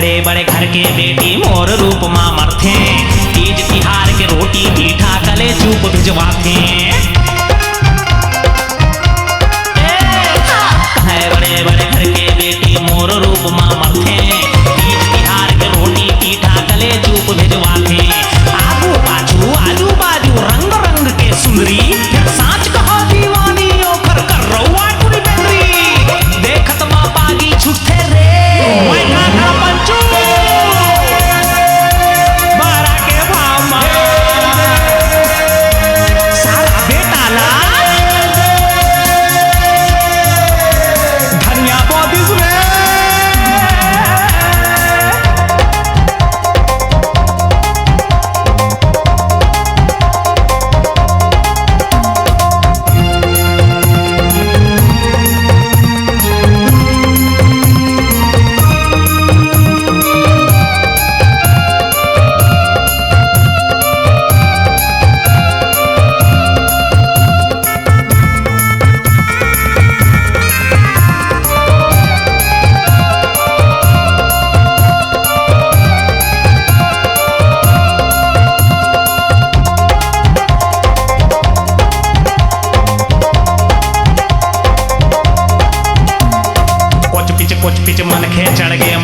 बड़े बड़े घर के बेटी मोर रूप माँ मरथे, तीज तिहार के रोटी मीठा कले चूप भिजवाथे। बड़े बड़े घर के बेटी मोर रूप माँ मरथे, तीज तिहार के रोटी मीठा कले चूप भिजवाथे। आजू बाजू रंग रंग के सुंदरी, फिर साँच कहा दीवानी ओकर कर रउआ टुरी बेंदरी। देखत माँ पागी छुट्टे रे मैं काका पंचू बारा के भामा सारा बेटा ला धनिया बोदिस रे। कुछ पिच मन खे चढ़ गए